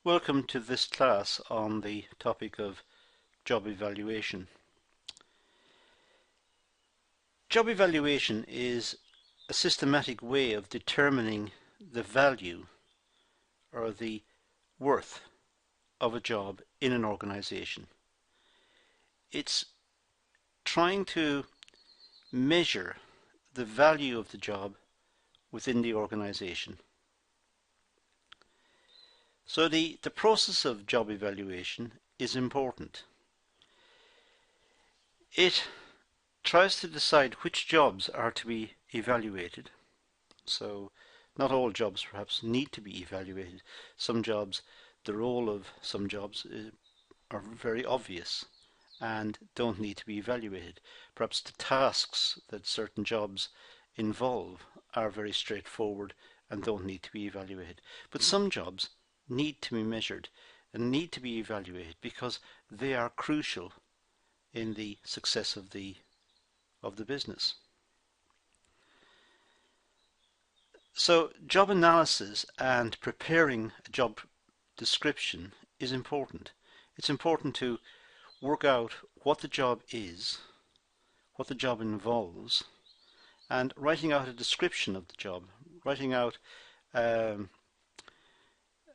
Welcome to this class on the topic of job evaluation. Job evaluation is a systematic way of determining the value or the worth of a job in an organization. It's trying to measure the value of the job within the organization. So the process of job evaluation is important. It tries to decide which jobs are to be evaluated. So not all jobs perhaps need to be evaluated. Some jobs, the role of some jobs are very obvious and don't need to be evaluated. Perhaps the tasks that certain jobs involve are very straightforward and don't need to be evaluated. But some jobs need to be measured and need to be evaluated because they are crucial in the success of the business. So job analysis and preparing a job description is important. It's important to work out what the job is, what the job involves, and writing out a description of the job, writing out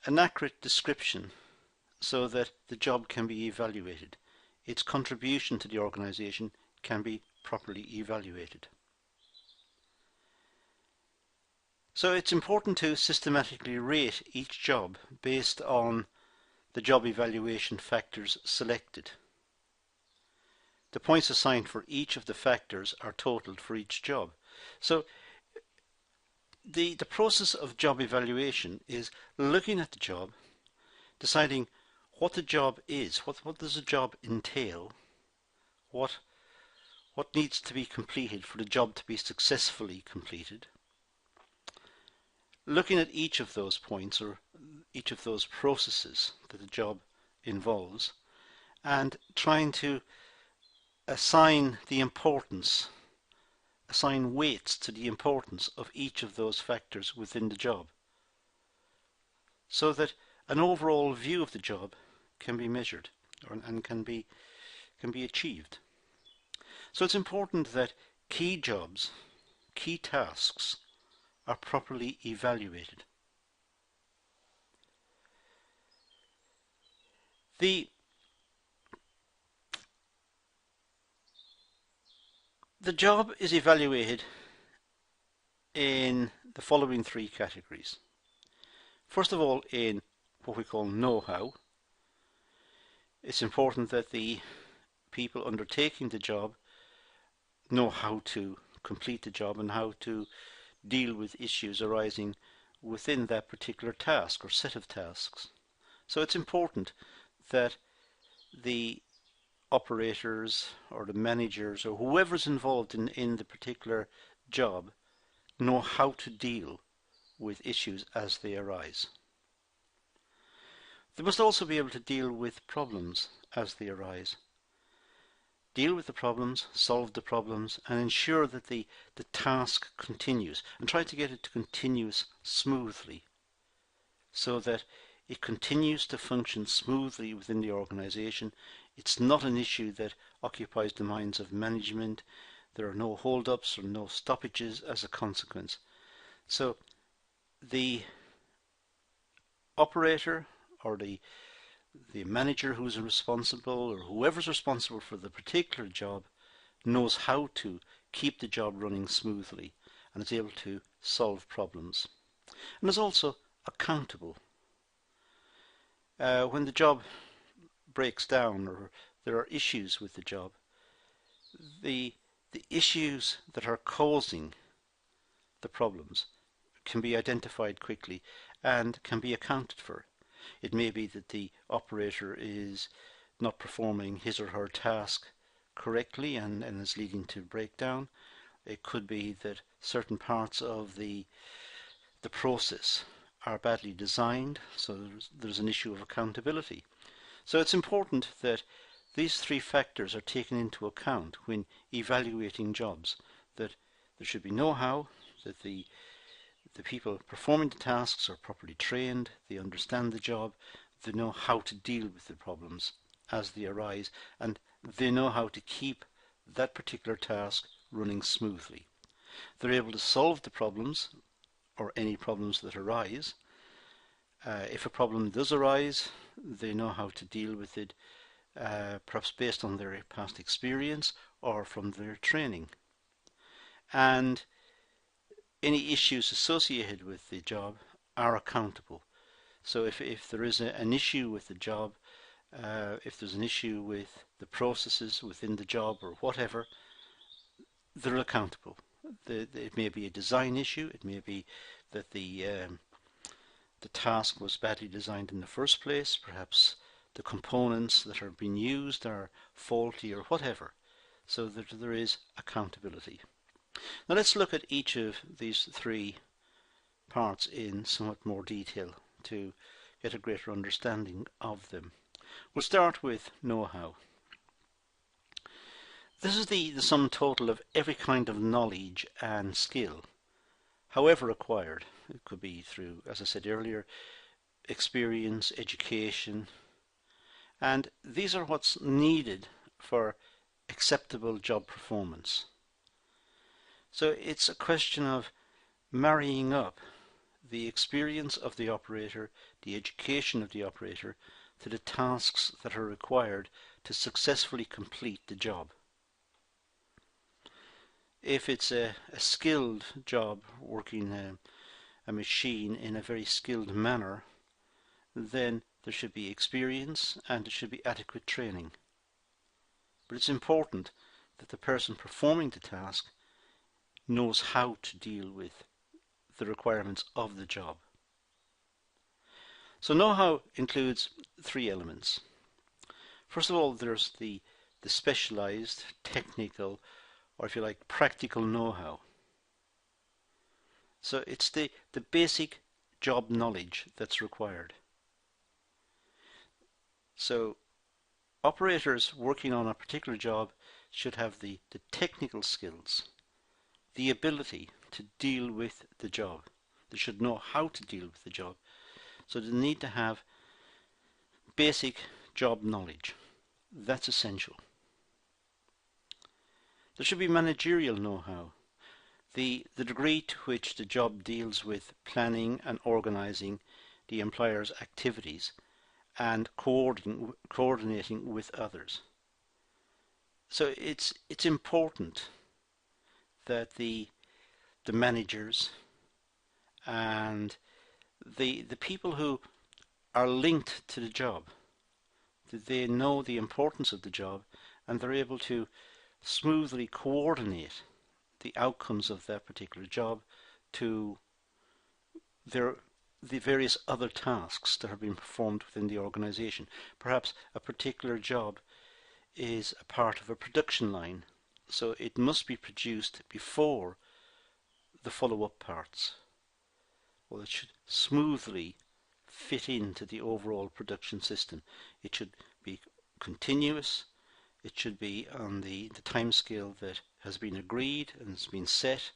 an accurate description so that the job can be evaluated. Its contribution to the organization can be properly evaluated. So it's important to systematically rate each job based on the job evaluation factors selected. The points assigned for each of the factors are totaled for each job. So the process of job evaluation is looking at the job, deciding what the job is, what does the job entail, what needs to be completed for the job to be successfully completed. Looking at each of those points or each of those processes that the job involves and trying to assign weights to the importance of each of those factors within the job so that an overall view of the job can be measured and can be achieved. So it's important that key jobs, key tasks are properly evaluated. The job is evaluated in the following three categories. First of all, in what we call know-how. It's important that the people undertaking the job know how to complete the job and how to deal with issues arising within that particular task or set of tasks. So it's important that the operators or the managers or whoever's involved in the particular job know how to deal with issues as they arise. They must also be able to deal with problems as they arise. Deal with the problems, solve the problems, and ensure that the task continues, and try to get it to continue smoothly so that it continues to function smoothly within the organization. It's not an issue that occupies the minds of management. There are no hold-ups or no stoppages as a consequence. So the operator or the manager who's responsible or whoever's responsible for the particular job knows how to keep the job running smoothly and is able to solve problems. And is also accountable. When the job breaks down or there are issues with the job, the issues that are causing the problems can be identified quickly and can be accounted for. It may be that the operator is not performing his or her task correctly and is leading to breakdown. It could be that certain parts of the process are badly designed, so there's an issue of accountability. So it's important that these three factors are taken into account when evaluating jobs, that there should be know-how, that the people performing the tasks are properly trained, they understand the job, They know how to deal with the problems as they arise, and they know how to keep that particular task running smoothly. They're able to solve the problems or any problems that arise. If a problem does arise, they know how to deal with it, perhaps based on their past experience or from their training. And any issues associated with the job are accountable. So if there is an issue with the job, if there's an issue with the processes within the job or whatever, they're accountable. It may be a design issue, it may be that the task was badly designed in the first place, perhaps the components that are being used are faulty or whatever, so that there is accountability. Now let's look at each of these three parts in somewhat more detail to get a greater understanding of them. We'll start with know-how. This is the sum total of every kind of knowledge and skill, however acquired. It could be through, as I said earlier, experience, education, and these are what's needed for acceptable job performance. So it's a question of marrying up the experience of the operator, the education of the operator, to the tasks that are required to successfully complete the job. If it's a skilled job, working a machine in a very skilled manner, then there should be experience and there should be adequate training. But it's important that the person performing the task knows how to deal with the requirements of the job. So know-how includes three elements. First of all, there's the specialized, technical, or if you like, practical know-how. So it's the basic job knowledge that's required. So operators working on a particular job should have the technical skills, the ability to deal with the job. They should know how to deal with the job. So they need to have basic job knowledge. That's essential. There should be managerial know-how. The degree to which the job deals with planning and organizing the employer's activities and coordinating with others. So it's important that the managers and the people who are linked to the job, that they know the importance of the job and they're able to smoothly coordinate the outcomes of that particular job to the various other tasks that are being performed within the organization. Perhaps a particular job is a part of a production line, so it must be produced before the follow-up parts. Well, it should smoothly fit into the overall production system. It should be continuous. It should be on the time scale that has been agreed and has been set,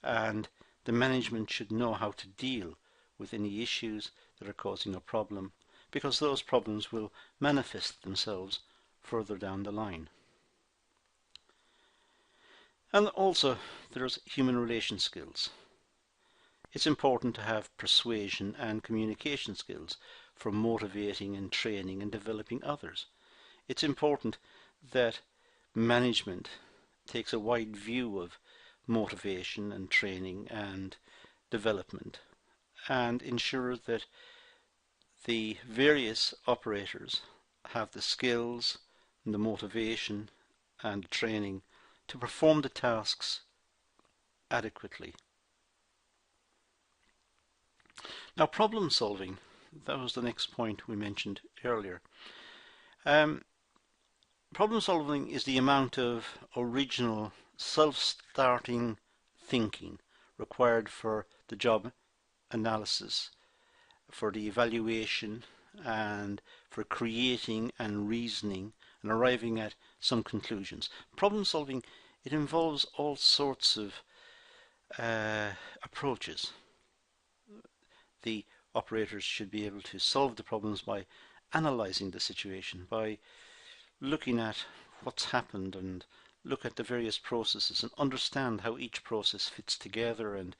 and the management should know how to deal with any issues that are causing a problem, because those problems will manifest themselves further down the line. And also there's human relation skills. It's important to have persuasion and communication skills for motivating and training and developing others. It's important that management takes a wide view of motivation and training and development and ensure that the various operators have the skills and the motivation and the training to perform the tasks adequately. Now, problem solving, that was the next point we mentioned earlier. Problem solving is the amount of original self-starting thinking required for the job analysis, for the evaluation, and for creating and reasoning and arriving at some conclusions. Problem solving, it involves all sorts of approaches. The operators should be able to solve the problems by analyzing the situation, by looking at what's happened and look at the various processes and understand how each process fits together and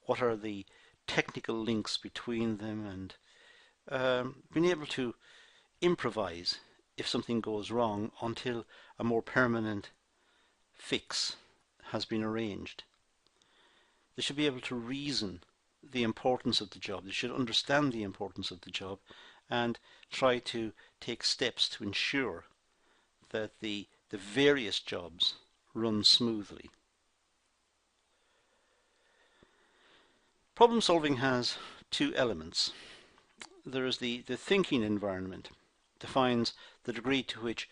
what are the technical links between them, and being able to improvise if something goes wrong until a more permanent fix has been arranged. They should be able to reason the importance of the job. They should understand the importance of the job and try to take steps to ensure that the various jobs run smoothly. Problem solving has two elements. There is the thinking environment, defines the degree to which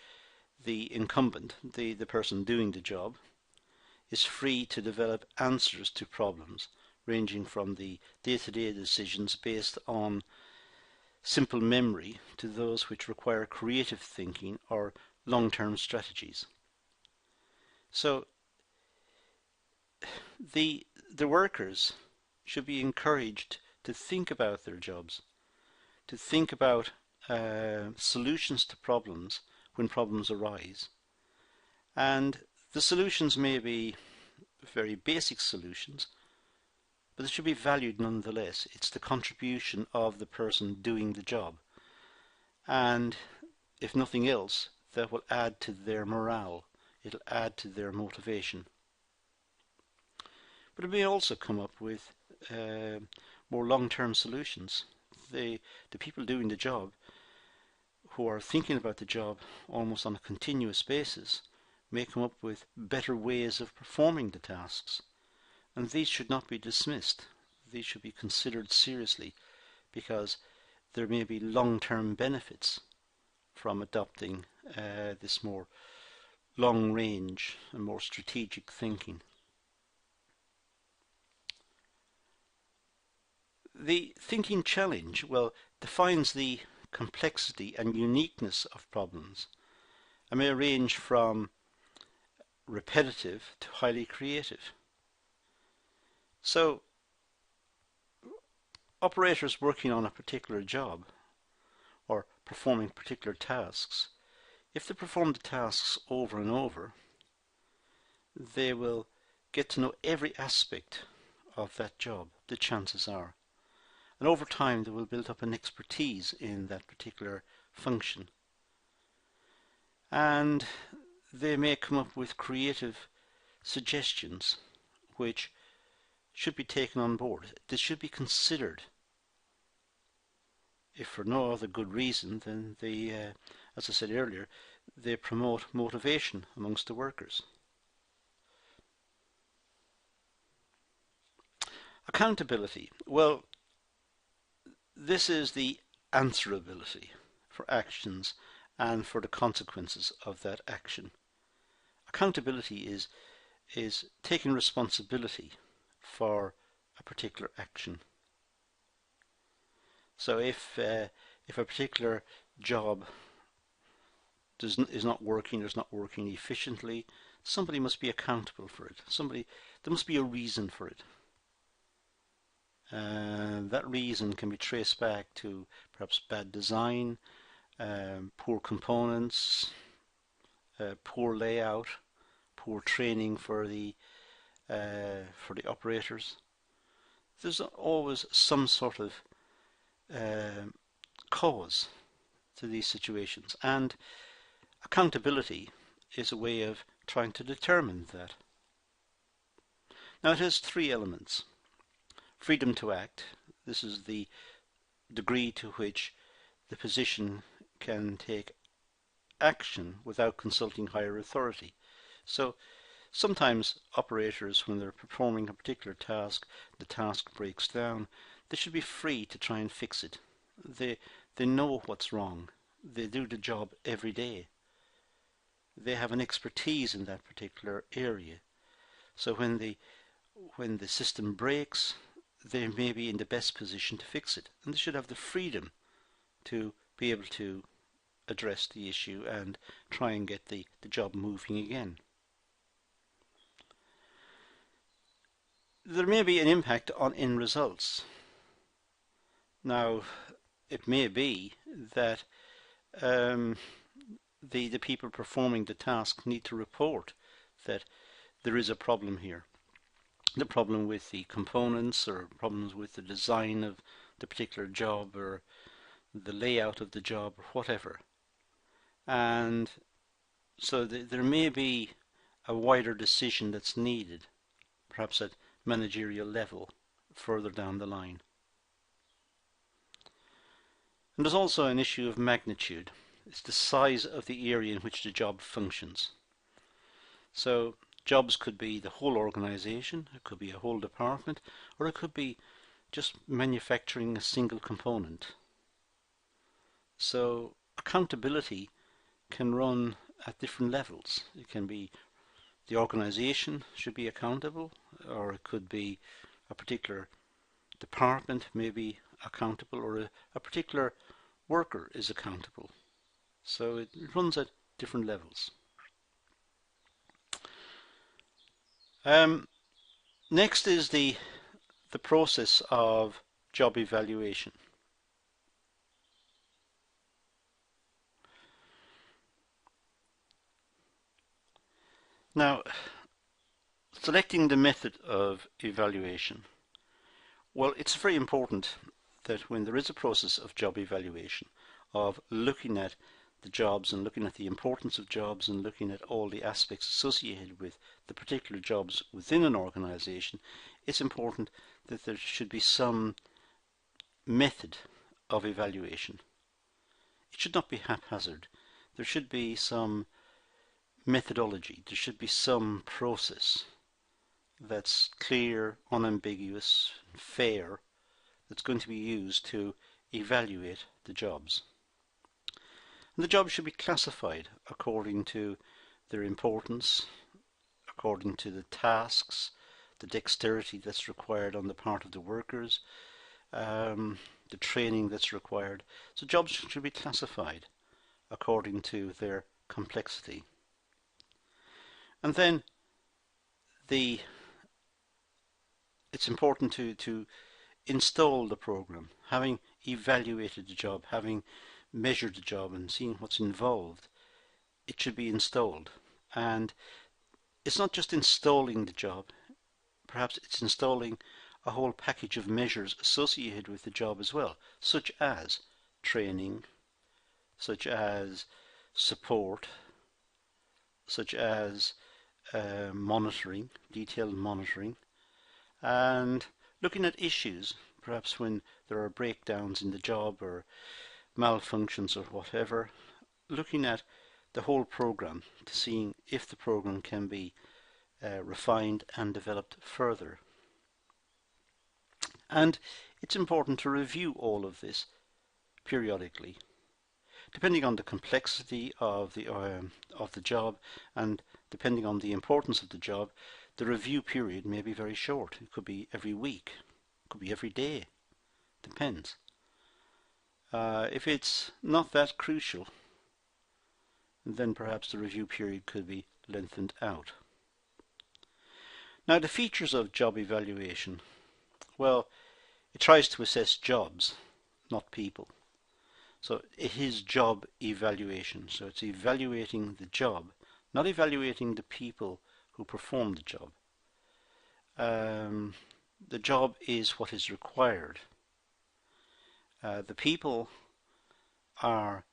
the incumbent, the person doing the job, is free to develop answers to problems, ranging from the day-to-day decisions based on simple memory to those which require creative thinking or long-term strategies. So the workers should be encouraged to think about their jobs, to think about solutions to problems when problems arise. And the solutions may be very basic solutions, but they should be valued nonetheless. It's the contribution of the person doing the job. And if nothing else, that will add to their morale. It'll add to their motivation. But it may also come up with more long-term solutions. The people doing the job, who are thinking about the job almost on a continuous basis, may come up with better ways of performing the tasks. And these should not be dismissed. These should be considered seriously, because there may be long-term benefits from adopting this more long-range and more strategic thinking. The thinking challenge, well, defines the complexity and uniqueness of problems and may range from repetitive to highly creative. So, operators working on a particular job or performing particular tasks, if they perform the tasks over and over, they will get to know every aspect of that job, the chances are. And over time they will build up an expertise in that particular function. And they may come up with creative suggestions which should be taken on board. This should be considered. If for no other good reason than as I said earlier, they promote motivation amongst the workers. Accountability. Well, this is the answerability for actions and for the consequences of that action. Accountability is taking responsibility for a particular action. So if a particular job is not working efficiently, somebody must be accountable for it. There must be a reason for it. That reason can be traced back to perhaps bad design, poor components, poor layout, poor training for the operators. There's always some sort of cause to these situations, and accountability is a way of trying to determine that. Now it has three elements. Freedom to act. This is the degree to which the position can take action without consulting higher authority. So sometimes operators, when they're performing a particular task, the task breaks down, they should be free to try and fix it. They know what's wrong. They do the job every day. They have an expertise in that particular area. So when the system breaks, they may be in the best position to fix it, and they should have the freedom to be able to address the issue and try and get the job moving again. There may be an impact on end results. Now, it may be that um, the people performing the task need to report that there is a problem here. The problem with the components, or problems with the design of the particular job, or the layout of the job, or whatever. And so there may be a wider decision that's needed, perhaps at managerial level, further down the line. And there's also an issue of magnitude. It's the size of the area in which the job functions. So jobs could be the whole organization, it could be a whole department, or it could be just manufacturing a single component. So accountability can run at different levels. It can be the organization should be accountable, or it could be a particular department may be accountable, or a particular worker is accountable. So it runs at different levels. Next is the process of job evaluation. Now, selecting the method of evaluation. Well, it's very important that when there is a process of job evaluation, of looking at the jobs and looking at the importance of jobs and looking at all the aspects associated with the particular jobs within an organization, it's important that there should be some method of evaluation. It should not be haphazard. There should be some methodology. There should be some process that's clear, unambiguous, fair, that's going to be used to evaluate the jobs. And the jobs should be classified according to their importance, according to the tasks, the dexterity that's required on the part of the workers, the training that's required. So jobs should be classified according to their complexity. And then it's important to install the program, having evaluated the job, having measured the job and seeing what's involved. It should be installed. And it's not just installing the job, perhaps it's installing a whole package of measures associated with the job as well, such as training, such as support, such as monitoring, detailed monitoring, and looking at issues, perhaps when there are breakdowns in the job or malfunctions or whatever, looking at the whole program to seeing if the program can be refined and developed further. And it's important to review all of this periodically. Depending on the complexity of the job and depending on the importance of the job, the review period may be very short. It could be every week, it could be every day, depends. If it's not that crucial, then perhaps the review period could be lengthened out. Now, the features of job evaluation. Well, it tries to assess jobs, not people. So it is job evaluation. So it's evaluating the job, not evaluating the people who perform the job. The job is what is required. The people are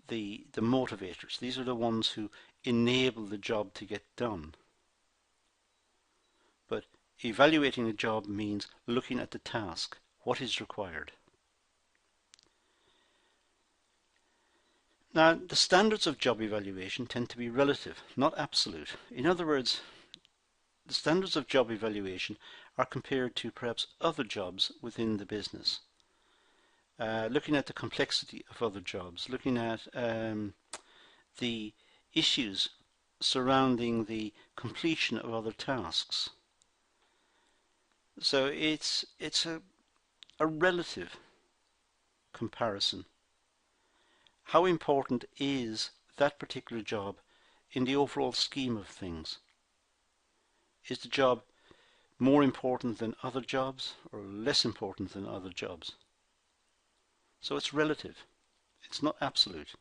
the motivators. These are the ones who enable the job to get done. But evaluating a job means looking at the task, what is required. Now, the standards of job evaluation tend to be relative, not absolute. In other words, the standards of job evaluation are compared to perhaps other jobs within the business. Looking at the complexity of other jobs, looking at the issues surrounding the completion of other tasks. So it's a relative comparison. How important is that particular job in the overall scheme of things? Is the job more important than other jobs or less important than other jobs? So it's relative. It's not absolute.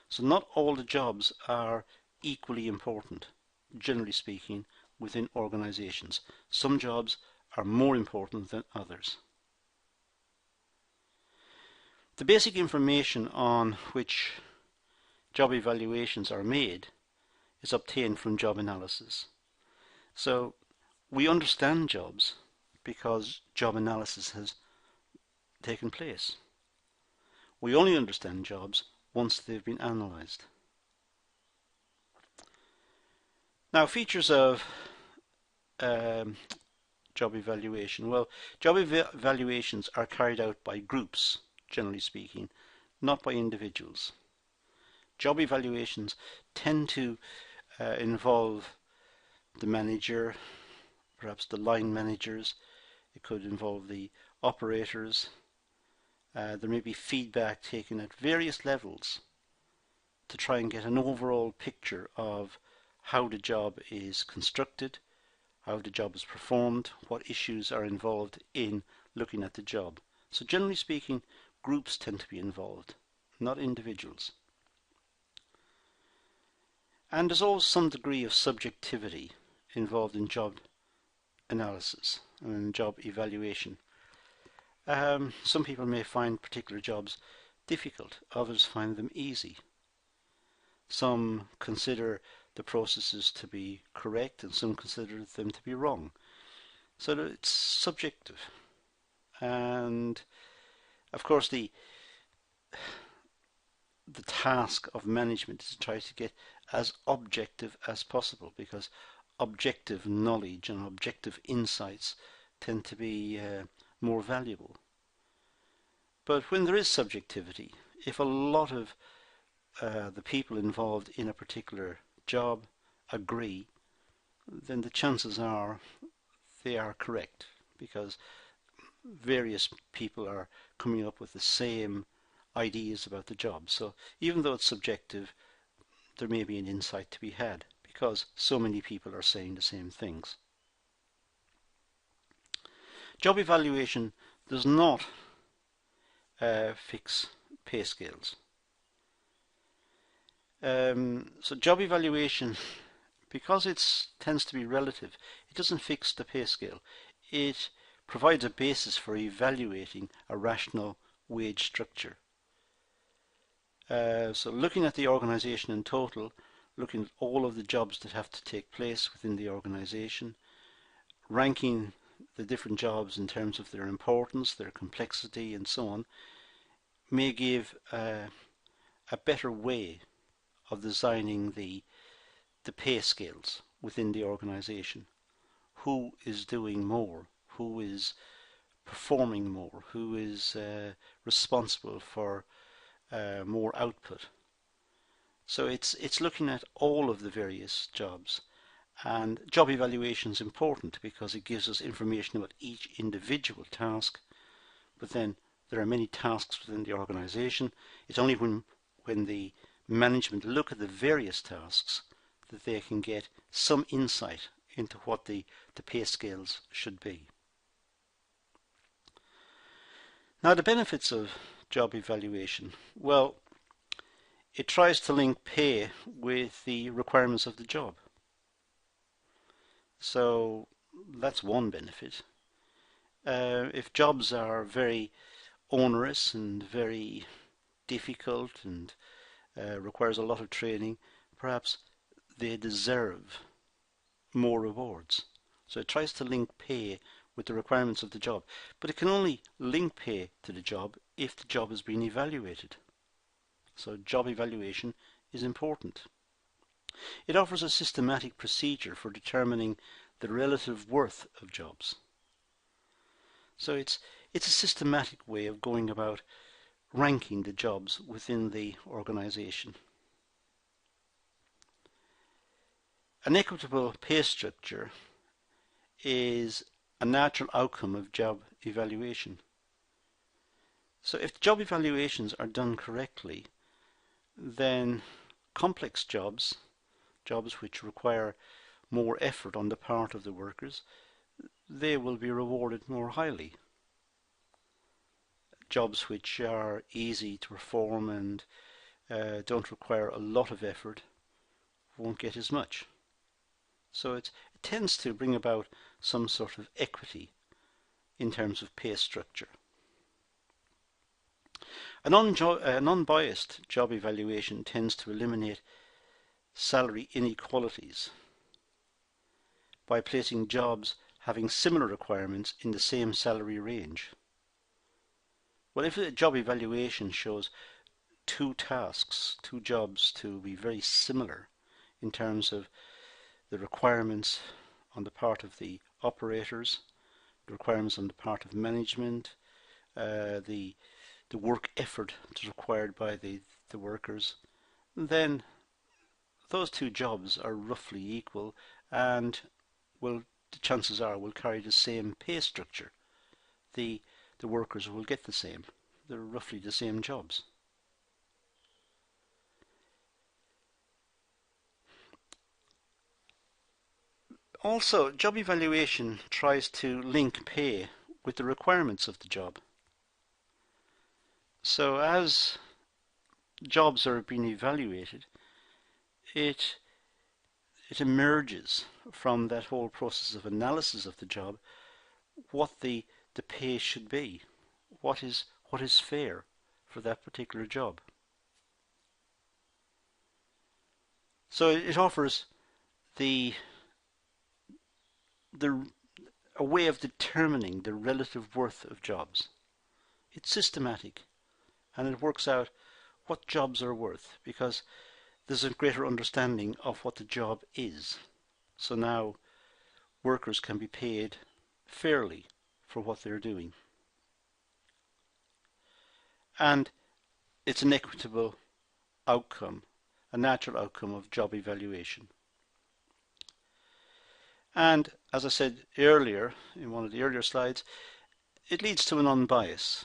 So not all the jobs are equally important, generally speaking, within organizations. Some jobs are more important than others. The basic information on which job evaluations are made is obtained from job analysis. So we understand jobs because job analysis has taken place. We only understand jobs once they've been analysed. Now, features of job evaluation. Well, job evaluations are carried out by groups, generally speaking, not by individuals. Job evaluations tend to involve the manager, perhaps the line managers. It could involve the operators. There may be feedback taken at various levels to try and get an overall picture of how the job is constructed, how the job is performed, what issues are involved in looking at the job. So generally speaking, groups tend to be involved, not individuals. And there's always some degree of subjectivity involved in job analysis and job evaluation. Some people may find particular jobs difficult, others find them easy. Some consider the processes to be correct and some consider them to be wrong. So it's subjective. And of course the task of management is to try to get as objective as possible, because objective knowledge and objective insights tend to be more valuable. But when there is subjectivity, if a lot of the people involved in a particular job agree, then the chances are they are correct, because various people are coming up with the same ideas about the job. So even though it's subjective, there may be an insight to be had because so many people are saying the same things. Job evaluation does not fix pay scales. So job evaluation, because it tends to be relative, it doesn't fix the pay scale. It provides a basis for evaluating a rational wage structure. So looking at the organization in total, looking at all of the jobs that have to take place within the organization, ranking the different jobs in terms of their importance, their complexity and so on, may give a better way of designing the pay scales within the organization. Who is doing more? Who is performing more? Who is responsible for more output? So it's looking at all of the various jobs, and job evaluation is important because it gives us information about each individual task, but then there are many tasks within the organization. It's only when the management look at the various tasks that they can get some insight into what the pay scales should be. Now, the benefits of job evaluation. Well, it tries to link pay with the requirements of the job. So that's one benefit. If jobs are very onerous and very difficult and requires a lot of training, perhaps they deserve more rewards. So it tries to link pay with the requirements of the job, but it can only link pay to the job if the job has been evaluated. So job evaluation is important. It offers a systematic procedure for determining the relative worth of jobs. So it's a systematic way of going about ranking the jobs within the organization. An equitable pay structure is a natural outcome of job evaluation. So if job evaluations are done correctly, then complex jobs which require more effort on the part of the workers, they will be rewarded more highly. jobs which are easy to perform and don't require a lot of effort won't get as much. So it tends to bring about some sort of equity in terms of pay structure. An unbiased job evaluation tends to eliminate salary inequalities by placing jobs having similar requirements in the same salary range. Well, if a job evaluation shows two tasks, two jobs to be very similar in terms of the requirements on the part of the operators, the requirements on the part of management, the work effort that's required by the workers, then those two jobs are roughly equal and the chances are will carry the same pay structure. The workers will get the same. They're roughly the same jobs. Also, job evaluation tries to link pay with the requirements of the job. So as jobs are being evaluated, it emerges from that whole process of analysis of the job what the pay should be, what is fair for that particular job. So it offers a way of determining the relative worth of jobs. It's systematic and it works out what jobs are worth because there's a greater understanding of what the job is. So now workers can be paid fairly for what they're doing. And it's an equitable outcome, a natural outcome of job evaluation. And as I said earlier, in one of the earlier slides, it leads to an unbias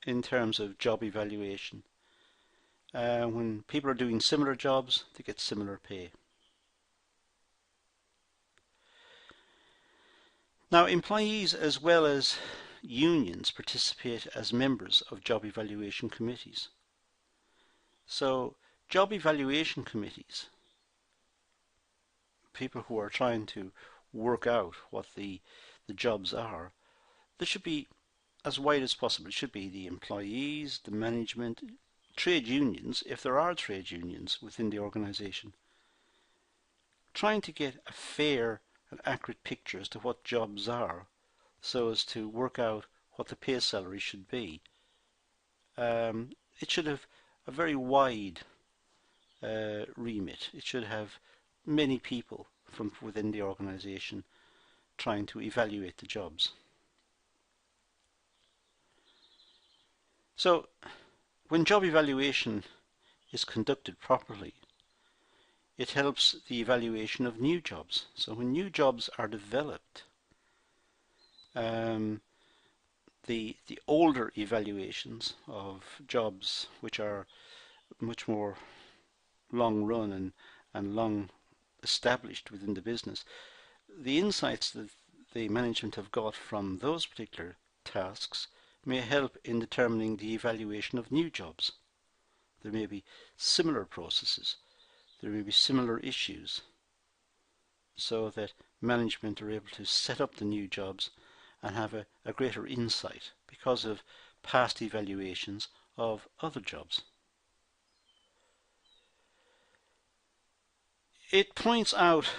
in terms of job evaluation. When people are doing similar jobs, they get similar pay. Now, employees as well as unions participate as members of job evaluation committees. So, job evaluation committees, people who are trying to work out what the jobs are, they should be as wide as possible. It should be the employees, the management, trade unions, if there are trade unions within the organisation, trying to get a fair and accurate picture as to what jobs are so as to work out what the pay salary should be. It should have a very wide remit. It should have many people from within the organisation trying to evaluate the jobs. So when job evaluation is conducted properly, it helps the evaluation of new jobs. So when new jobs are developed, the older evaluations of jobs which are much more long run and long established within the business, the insights that the management have got from those particular tasks may help in determining the evaluation of new jobs. There may be similar processes, there may be similar issues, so that management are able to set up the new jobs and have a greater insight because of past evaluations of other jobs. It points out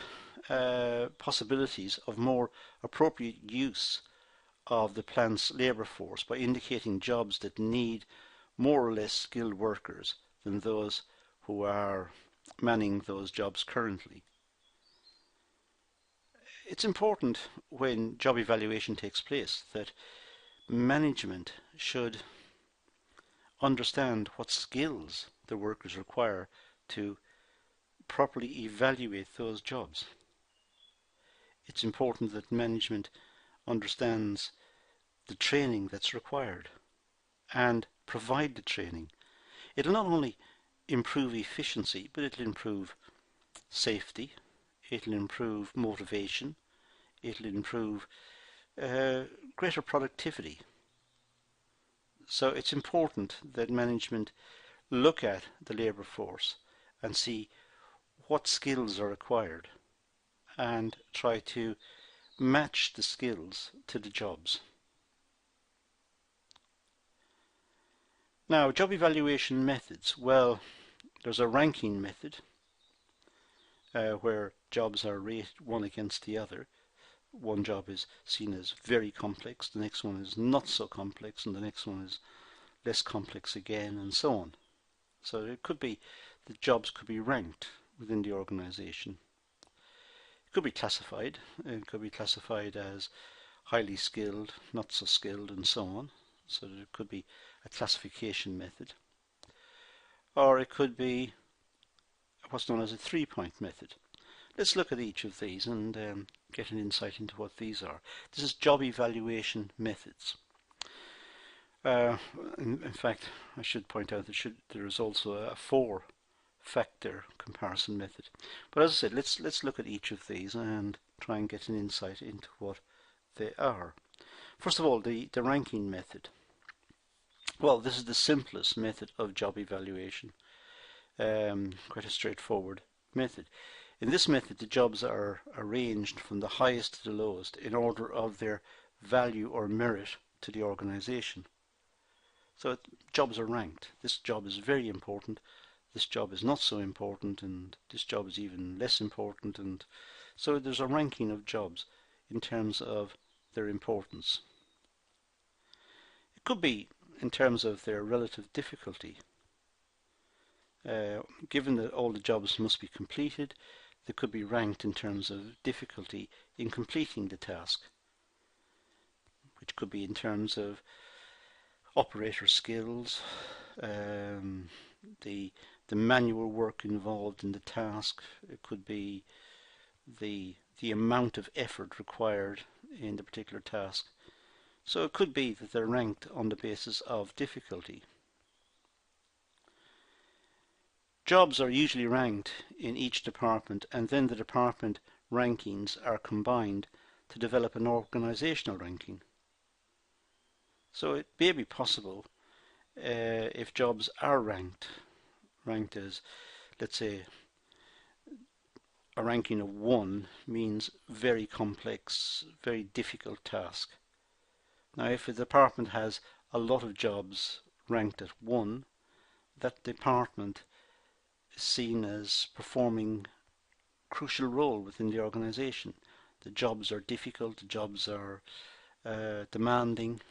possibilities of more appropriate use of the plant's labour force by indicating jobs that need more or less skilled workers than those who are manning those jobs currently. It's important when job evaluation takes place that management should understand what skills the workers require to properly evaluate those jobs. It's important that management understands the training that's required and provide the training. It'll not only improve efficiency, but it'll improve safety, it'll improve motivation, it'll improve greater productivity. So it's important that management look at the labour force and see what skills are required and try to match the skills to the jobs. Now, job evaluation methods. Well, there's a ranking method where jobs are rated one against the other. One job is seen as very complex, the next one is not so complex, and the next one is less complex again, and so on. So it could be that jobs could be ranked within the organization. It could be classified. It could be classified as highly skilled, not so skilled, and so on. So there could be a classification method. Or it could be what's known as a three-point method. Let's look at each of these and get an insight into what these are. This is job evaluation methods. In fact, I should point out that there is also a four-factor comparison method. But as I said, let's look at each of these and try and get an insight into what they are. First of all, the ranking method. Well, this is the simplest method of job evaluation. Quite a straightforward method. In this method, the jobs are arranged from the highest to the lowest in order of their value or merit to the organization. So jobs are ranked. This job is very important, this job is not so important, and this job is even less important, and so there's a ranking of jobs in terms of their importance. It could be in terms of their relative difficulty. Given that all the jobs must be completed, they could be ranked in terms of difficulty in completing the task, which could be in terms of operator skills, the manual work involved in the task. It could be the amount of effort required in the particular task. So it could be that they're ranked on the basis of difficulty. Jobs are usually ranked in each department, and then the department rankings are combined to develop an organizational ranking. So it may be possible if jobs are ranked as, let's say, a ranking of 1 means very complex, very difficult task. Now, if a department has a lot of jobs ranked at 1, that department is seen as performing a crucial role within the organization. The jobs are difficult, the jobs are demanding,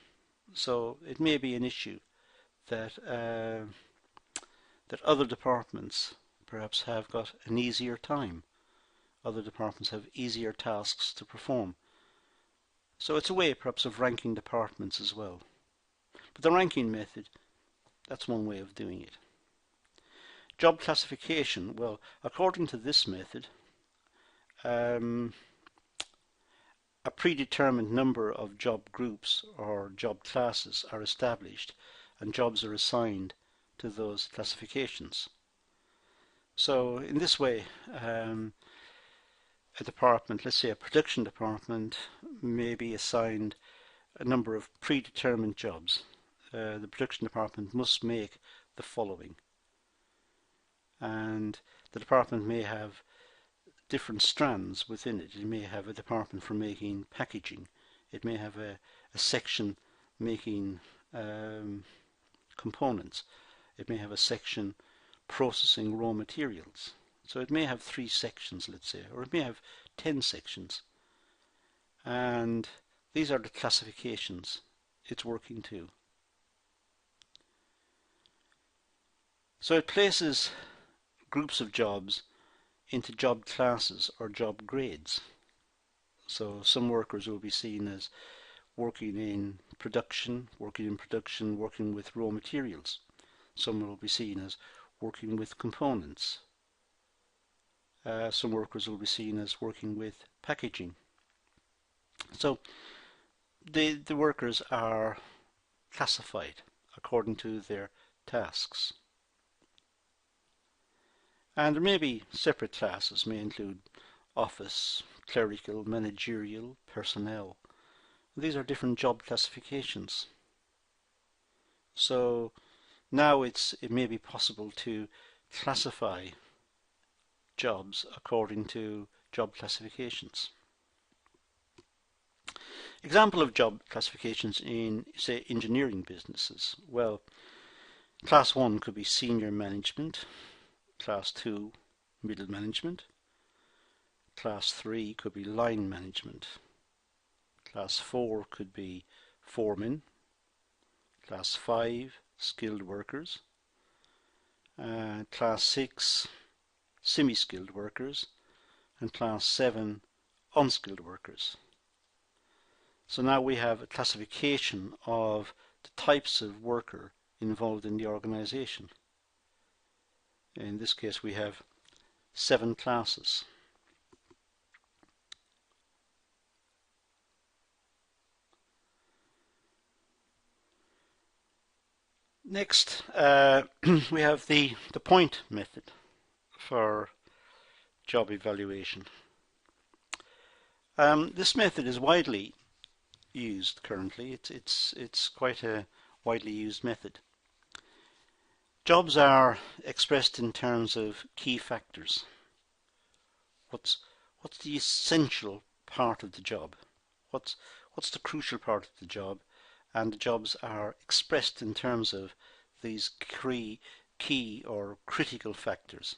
so it may be an issue that that other departments perhaps have got an easier time. Other departments have easier tasks to perform. So it's a way perhaps of ranking departments as well. But the ranking method, that's one way of doing it. Job classification, well, according to this method, a predetermined number of job groups or job classes are established and jobs are assigned to those classifications. So in this way, a department, let's say a production department, may be assigned a number of predetermined jobs. The production department must make the following. And the department may have different strands within it. It may have a department for making packaging. It may have a section making components. It may have a section processing raw materials. So it may have 3 sections, let's say, or it may have 10 sections. And these are the classifications it's working to. So it places groups of jobs into job classes or job grades. So some workers will be seen as working in production, working with raw materials. Some will be seen as working with components. Some workers will be seen as working with packaging. So the workers are classified according to their tasks. And there may be separate classes, may include office, clerical, managerial, personnel. These are different job classifications. So now it may be possible to classify jobs according to job classifications. Example of job classifications in, say, engineering businesses. Well, class 1 could be senior management, class 2 middle management, class 3 could be line management, class 4 could be foreman, class 5 skilled workers, class 6 semi-skilled workers, and class 7 unskilled workers. So now we have a classification of the types of worker involved in the organization. In this case we have 7 classes. Next, we have the point method for job evaluation. This method is widely used currently. It's quite a widely used method. Jobs are expressed in terms of key factors. What's the essential part of the job? What's the crucial part of the job? And the jobs are expressed in terms of these key or critical factors.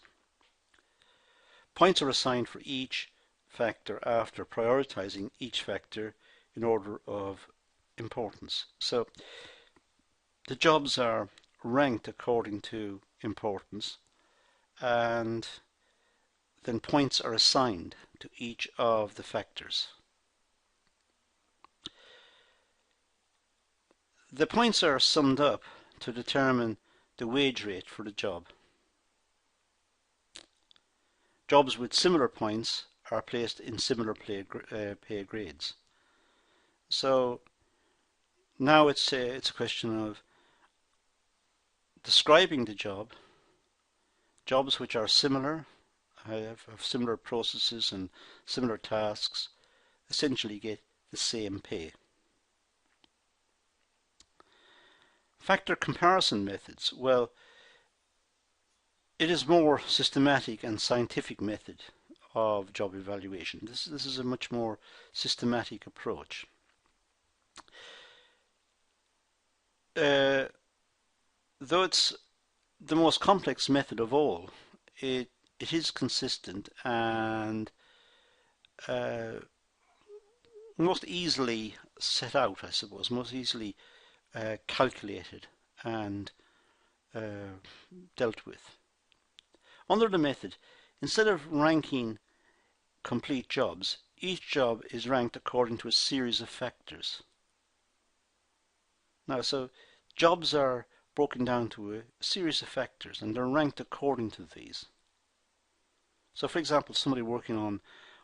Points are assigned for each factor after prioritizing each factor in order of importance. So the jobs are ranked according to importance, and then points are assigned to each of the factors. The points are summed up to determine the wage rate for the job. Jobs with similar points are placed in similar pay grades. So now it's a question of describing the job. Jobs which are similar, have similar processes and similar tasks, essentially get the same pay. Factor comparison methods. Well, it is more systematic and scientific method of job evaluation. This is a much more systematic approach. Though it's the most complex method of all, it is consistent and most easily set out, I suppose, most easily calculated and dealt with. Under the method, instead of ranking complete jobs, each job is ranked according to a series of factors. Now, so jobs are broken down to a series of factors and they're ranked according to these. So for example, somebody working on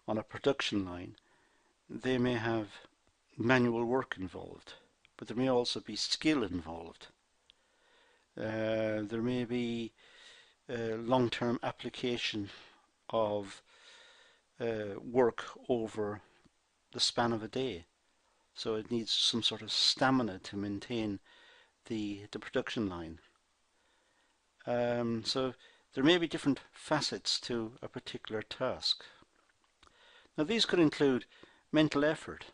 a production line, they may have manual work involved, but there may also be skill involved. There may be long-term application of work over the span of a day. So it needs some sort of stamina to maintain the production line. So there may be different facets to a particular task. Now these could include mental effort.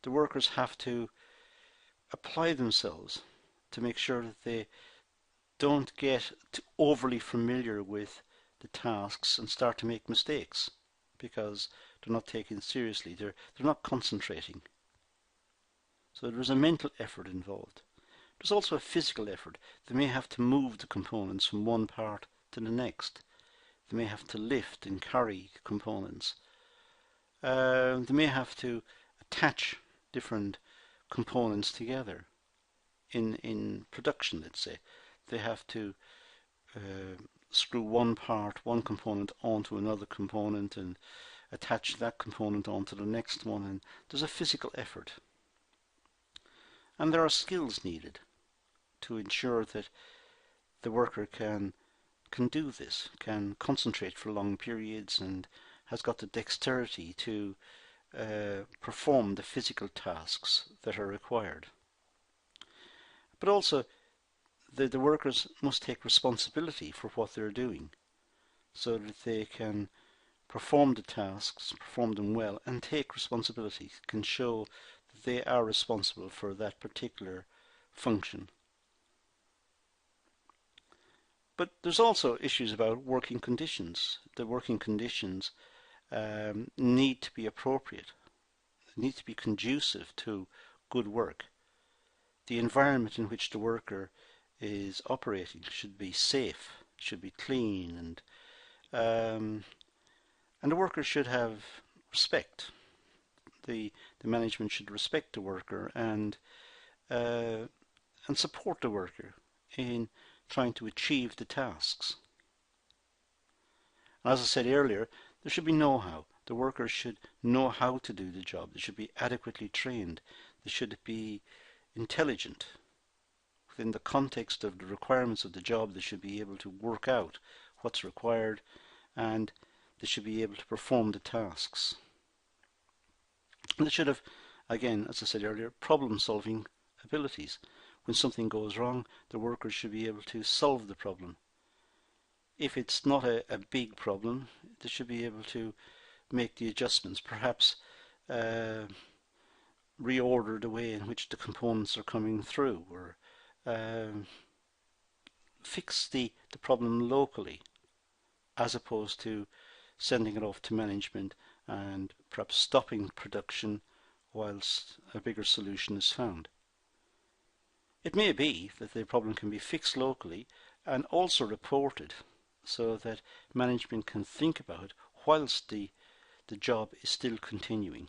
The workers have to apply themselves to make sure that they don't get overly familiar with the tasks and start to make mistakes because they're not taken seriously. They're not concentrating. So there's a mental effort involved. There's also a physical effort. They may have to move the components from one part to the next. They may have to lift and carry components. They may have to attach different components together. In production, let's say, they have to screw one component onto another component and attach that component onto the next one, and there's a physical effort. And there are skills needed to ensure that the worker can do this, can concentrate for long periods and has got the dexterity to perform the physical tasks that are required. But also the workers must take responsibility for what they're doing so that they can perform the tasks, perform them well, and take responsibility, can show that they are responsible for that particular function. But there's also issues about working conditions. The working conditions need to be appropriate, need to be conducive to good work. The environment in which the worker is operating should be safe, should be clean, and the worker should have respect. The management should respect the worker and support the worker in trying to achieve the tasks. And as I said earlier, there should be know-how. The workers should know how to do the job. They should be adequately trained. They should be intelligent. Within the context of the requirements of the job, they should be able to work out what's required, and they should be able to perform the tasks. And they should have, again, as I said earlier, problem-solving abilities. When something goes wrong, the workers should be able to solve the problem. If it's not a big problem, they should be able to make the adjustments, perhaps reorder the way in which the components are coming through, or fix the problem locally, as opposed to sending it off to management and perhaps stopping production whilst a bigger solution is found. It may be that the problem can be fixed locally and also reported so that management can think about it whilst the job is still continuing.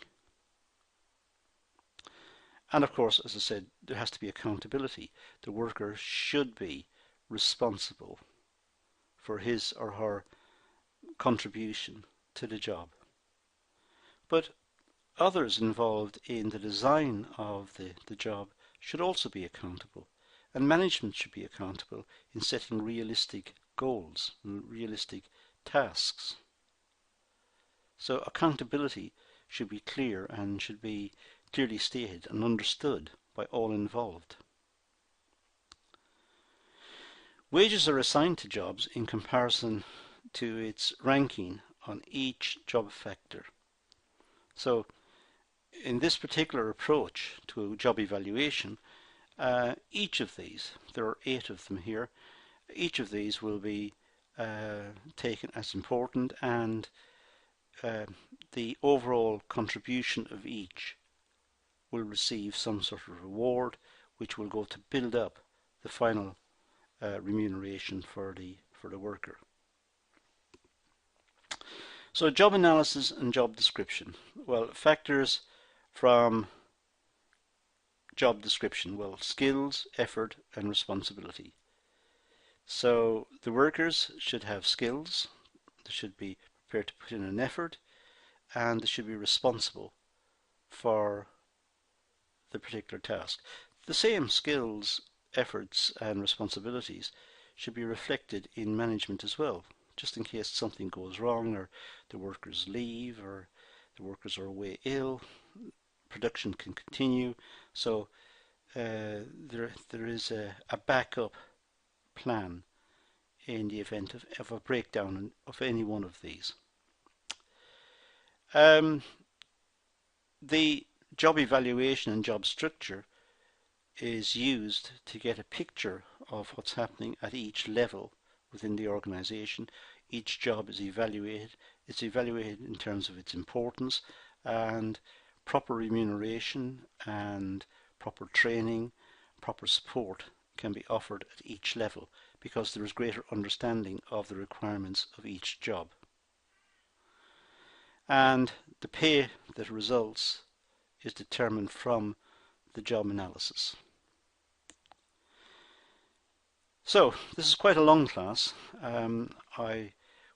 And of course, as I said, there has to be accountability. The worker should be responsible for his or her contribution to the job. But others involved in the design of the job should also be accountable, and management should be accountable in setting realistic goals, realistic tasks. So accountability should be clear and should be clearly stated and understood by all involved. Wages are assigned to jobs in comparison to its ranking on each job factor. So in this particular approach to job evaluation, each of these, there are 8 of them here, each of these will be taken as important, and the overall contribution of each will receive some sort of reward, which will go to build up the final remuneration for the worker. So job analysis and job description. Well, factors from job description, well, skills, effort, and responsibility. So the workers should have skills, they should be prepared to put in an effort, and they should be responsible for the particular task. The same skills, efforts, and responsibilities should be reflected in management as well, just in case something goes wrong, or the workers leave, or the workers are away ill. Production can continue, so there is a backup plan in the event of a breakdown of any one of these. The job evaluation and job structure is used to get a picture of what's happening at each level within the organization. Each job is evaluated. It's evaluated in terms of its importance, and proper remuneration and proper training, proper support can be offered at each level, because there is greater understanding of the requirements of each job. And the pay that results is determined from the job analysis. So this is quite a long class. I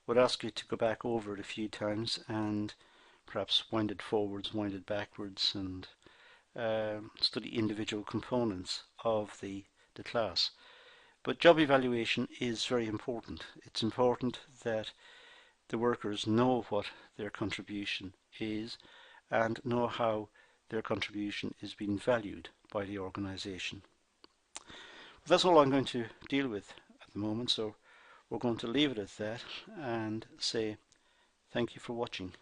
would ask you to go back over it a few times and perhaps wind it forwards, wind it backwards, and study individual components of the class. But job evaluation is very important. It's important that the workers know what their contribution is and know how their contribution is being valued by the organization. that's all I'm going to deal with at the moment, so we're going to leave it at that and say thank you for watching.